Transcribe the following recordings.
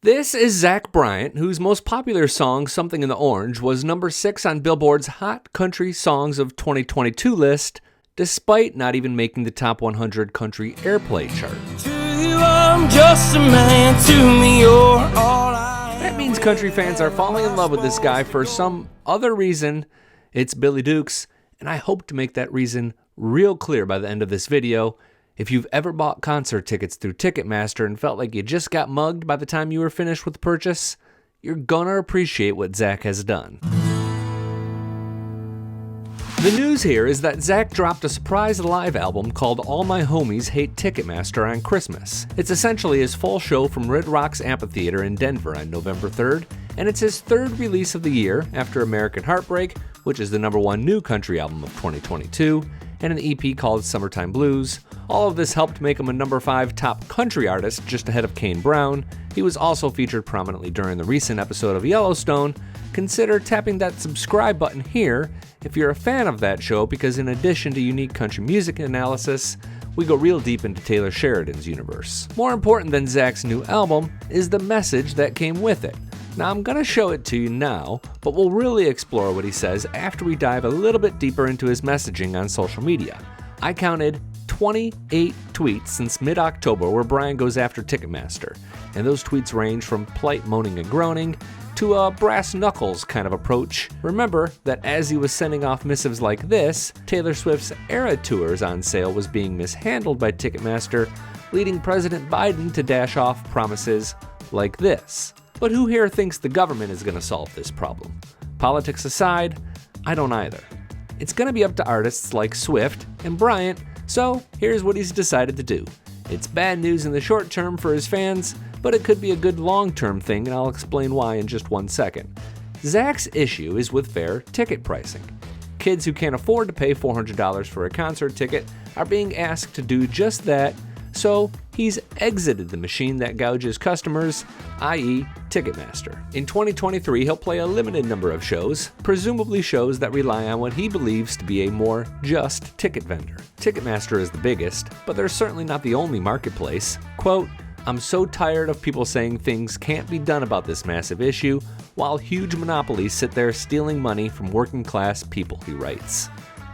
This is Zach Bryan, whose most popular song, Something in the Orange, was number 6 on Billboard's Hot Country Songs of 2022 list, despite not even making the top 100 country airplay chart. To you, I'm just a man, to me you're all I That means country fans are falling in love with this guy for some other reason. It's Billy Dukes, and I hope to make that reason real clear by the end of this video. If you've ever bought concert tickets through Ticketmaster and felt like you just got mugged by the time you were finished with the purchase, you're gonna appreciate what Zach has done. The news here is that Zach dropped a surprise live album called All My Homies Hate Ticketmaster on Christmas. It's essentially his full show from Red Rocks Amphitheater in Denver on November 3rd, and it's his third release of the year after American Heartbreak, which is the #1 new country album of 2022, and an EP called Summertime Blues. All of this helped make him a number 5 top country artist, just ahead of Kane Brown. He was also featured prominently during the recent episode of Yellowstone. Consider tapping that subscribe button here if you're a fan of that show, because in addition to unique country music analysis, we go real deep into Taylor Sheridan's universe. More important than Zach's new album is the message that came with it. Now, I'm gonna show it to you now, but we'll really explore what he says after we dive a little bit deeper into his messaging on social media. I counted 28 tweets since mid-October where Bryan goes after Ticketmaster, and those tweets range from polite moaning and groaning to a brass knuckles kind of approach. Remember that as he was sending off missives like this, Taylor Swift's Era Tours on sale was being mishandled by Ticketmaster, leading President Biden to dash off promises like this. But who here thinks the government is going to solve this problem? Politics aside, I don't either. It's going to be up to artists like Swift and Bryant, so here's what he's decided to do. It's bad news in the short term for his fans, but it could be a good long-term thing, and I'll explain why in just one second. Zach's issue is with fair ticket pricing. Kids who can't afford to pay $400 for a concert ticket are being asked to do just that, so he's exited the machine that gouges customers, i.e. Ticketmaster. In 2023, he'll play a limited number of shows, presumably shows that rely on what he believes to be a more just ticket vendor. Ticketmaster is the biggest, but they're certainly not the only marketplace. Quote, "I'm so tired of people saying things can't be done about this massive issue, while huge monopolies sit there stealing money from working class people," he writes.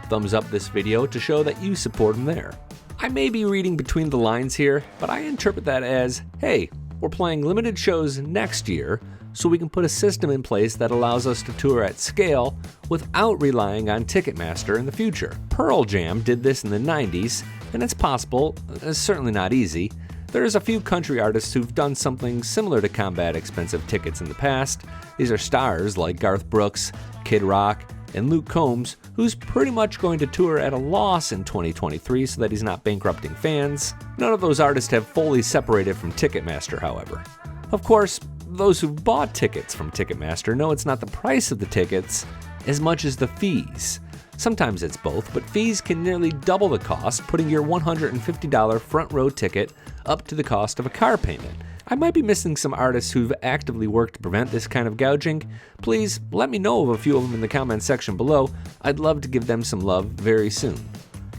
Thumbs up this video to show that you support him there. I may be reading between the lines here, but I interpret that as, hey, we're playing limited shows next year, so we can put a system in place that allows us to tour at scale without relying on Ticketmaster in the future. Pearl Jam did this in the 90s, and it's possible, it's certainly not easy. There's a few country artists who've done something similar to combat expensive tickets in the past. These are stars like Garth Brooks, Kid Rock, and Luke Combs, who's pretty much going to tour at a loss in 2023 so that he's not bankrupting fans. None of those artists have fully separated from Ticketmaster, however. Of course, those who've bought tickets from Ticketmaster know it's not the price of the tickets as much as the fees. Sometimes it's both, but fees can nearly double the cost, putting your $150 front row ticket up to the cost of a car payment. I might be missing some artists who've actively worked to prevent this kind of gouging. Please let me know of a few of them in the comments section below. I'd love to give them some love very soon.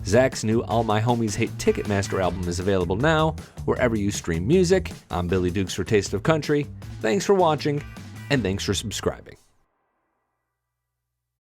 Zach's new All My Homies Hate Ticketmaster album is available now, wherever you stream music. I'm Billy Dukes for Taste of Country. Thanks for watching, and thanks for subscribing.